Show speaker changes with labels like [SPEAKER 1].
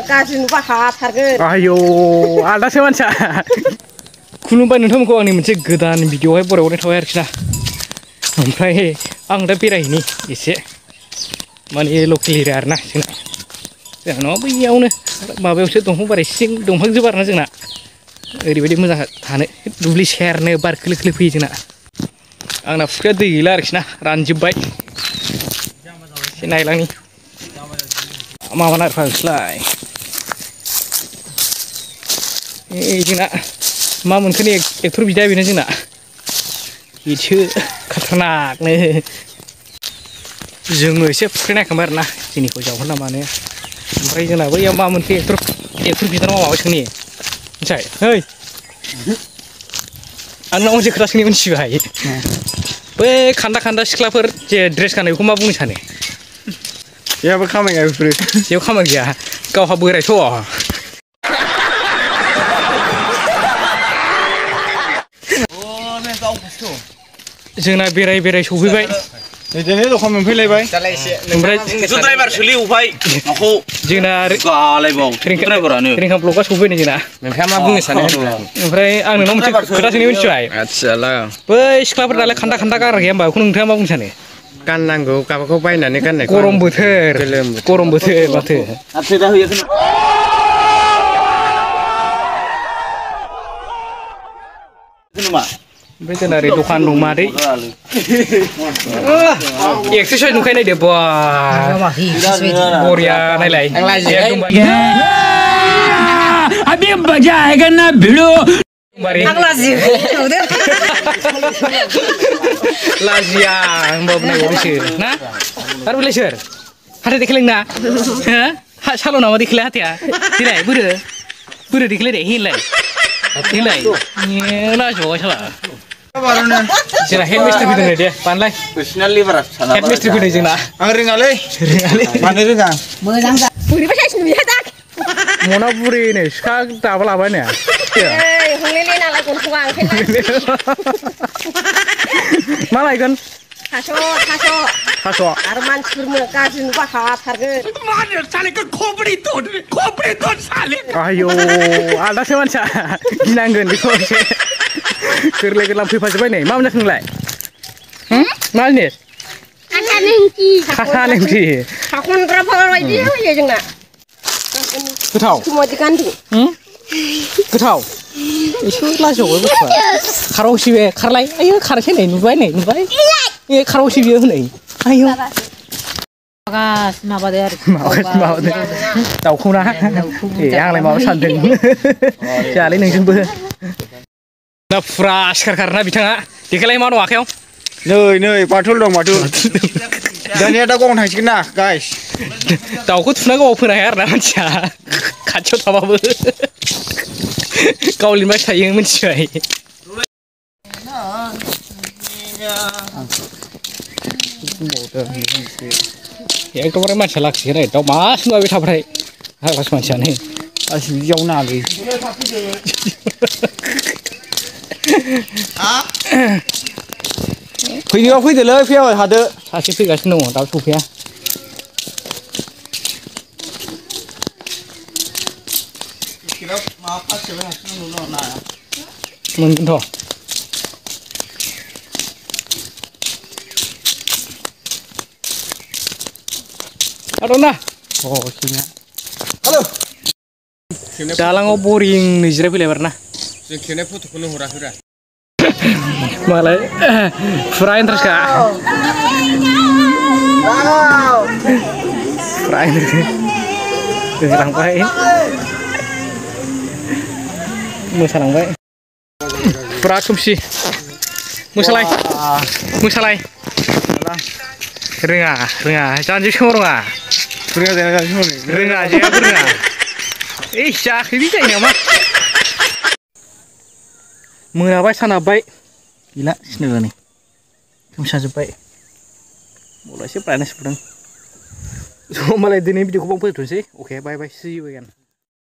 [SPEAKER 1] गाज्रि नुबा हाथारगोन
[SPEAKER 2] आयौ आलदासो मानसिया खुलुमबाय नोंथांमोनखौ आंनि मोनसे गोदान भिडिअआवहाय बरायहरनाय थाबाय आरोखि ना ओमफ्राय आं दा बेरायहैनि एसे माने लकेल एरिया आरोना जोंना बैयावनो माबायावसो दंफां बारि सिं दंफांजोब आरोना जोंना ओरैबायदि मोजां थानो दुब्लि सेरनो बार खोलो खोलो फैयो जोंना आंना फुख्रिया दै गैला आरोखि ना रानजोब्बाय एसे नायलांनि माबाना आरो फाग्लासोलाय जोंना मा मोनखोनि एक्टर बिदाया बेनो जोंना बिसो खाथारनाकनो जोङो एसे फुख्रि नायखांबाय आरोना जोंनिखौ जावहरना मानो ओमफ्राय जोंना बैयाव मा मोनखो एक्टर बिदानाव माबा सोंनि मिथिबाय है आं नोंनाव मोनसे खोथा सोंनि मिथिबाय बै खान्दा सिख्लाफोर जे ड्रेस गानो बेखौ मा बुंनो सानो
[SPEAKER 3] जेबो खामानि गैया बेफोरो
[SPEAKER 2] जेबो खामानि गैया गावहा बोरायथ' जोंना बेराय सफैबाय
[SPEAKER 3] बिदिनो दखान मोनफैलायबाय
[SPEAKER 2] ओमफ्राय
[SPEAKER 4] ड्राइभार सोलिबाय माखौ
[SPEAKER 2] जोंना
[SPEAKER 4] गालायबाव ड्राइभारानो
[SPEAKER 2] रिंखां ब्लगआ सफैबाय जोंना
[SPEAKER 4] नोंथाङा मा बुंनो सानो
[SPEAKER 2] ओमफ्राय आं नोंनाव मोनसे खोथा सोंनो मिथिबाय
[SPEAKER 4] आदसा
[SPEAKER 2] बै सिख्लाफोर दालाय खान्दा गारा गैया होमबा बेखौ नोंथाङा मा बुंनो सानो
[SPEAKER 3] गाननांगौ गावबागाव बायनानै गाननाय
[SPEAKER 2] गरम बोथोर माथो
[SPEAKER 4] आदसा होयो
[SPEAKER 2] ओमफ्राय जोंना ओरै दखान दं मादै एक्सारसाइज नुखाय नायदो बा बरिया नायलाय
[SPEAKER 5] अभी मजा आएगा ना भिड़ो
[SPEAKER 2] लाजिया होमबाबो नांगौ बिसोर ना आरो बेलाय सोर हाथाय देखायलांना साल' नामा देखायलाय हाथाया देलाय बोरो देखायलाय दे हिलाय लाजिबावबाय साला जोंना हेड मिस्ट्रि फैदों दे बानलाय हेड मिस्ट्रि फैदों जोंना
[SPEAKER 3] आं रोङालै मानो रोङा
[SPEAKER 1] मोजां बोरैबा साइस नुयो दा
[SPEAKER 2] मना बुरिनो सिखा दाबा लाबायनो
[SPEAKER 1] हंलेले नालाय गन्थङा ओंखायनो
[SPEAKER 2] मा लायगोन थास'
[SPEAKER 1] आरो मानसिफोर गाज्रि नुबा हाथारगोन
[SPEAKER 2] आयौ आलदासो मानसिया गिनांगोन बेखौ एसे गोरलै गोरलाम फैफाजोब्बाय नै मा मोनजाखो नोंलाय मा जिनिस खासा नेमखि
[SPEAKER 1] खाखनग्राफोर बायदि होयो जोंना
[SPEAKER 2] गोथाव गोथाव एसे लाजिबावबाय बुस्थुआ खारावसि बे खारलाय आयौ खारसै नै नुबाय खारावसि बियो हनै आयौ
[SPEAKER 1] माबादो आरो
[SPEAKER 2] दाउखौ ना आंलाय माबा सानदों जायालै नोंजोंबो ना फुरा सिखार खारोना बिथाङा देखायलाय मा दं आखायाव
[SPEAKER 3] नै बाथुल दं बाथुल दानिया दा गं थांसिगोन ना गाइस
[SPEAKER 2] दाउखौ थुना गावआव फोनो हाया आरोना मानसिया खाथियाव थाबाबो गावलिनबाय थायो मिथिबाय एकदमबारे मानसिया लाखिगोन दाउ मासे नुबाय थाबाथाय हाग्रासो मानसियानो
[SPEAKER 3] गासिबो बिदियाव नागै फैनायाव फैदोलै फैयाबाय थादो
[SPEAKER 2] सासे फैगासिनो दङ दाबो सफैया मोनगोनथ' आदना
[SPEAKER 3] हेलौ
[SPEAKER 2] दालाङाव बरिं जिरायफैलाय आरोना
[SPEAKER 3] जों खेबनाय फट'खौनो हराखैरा
[SPEAKER 2] मालाय फुरा इन्टारेस्टखा फुरा गोजांबाय मोसालांबाय फुरा खोमसि मोसालाय रोङा जानजि सोमाव रोङा जेबो रोङा ओइ जाखैबो जायो नामा मोनाबाय सानाबाय गैला सिनायला नै खोमसाजोब्बाय मबाइला एसे ब्राइटनेस फुदों होमबालाय दिनै भिडिअखौ बाव फोजोबथ'नोसै अके बाय सि इउ एगेन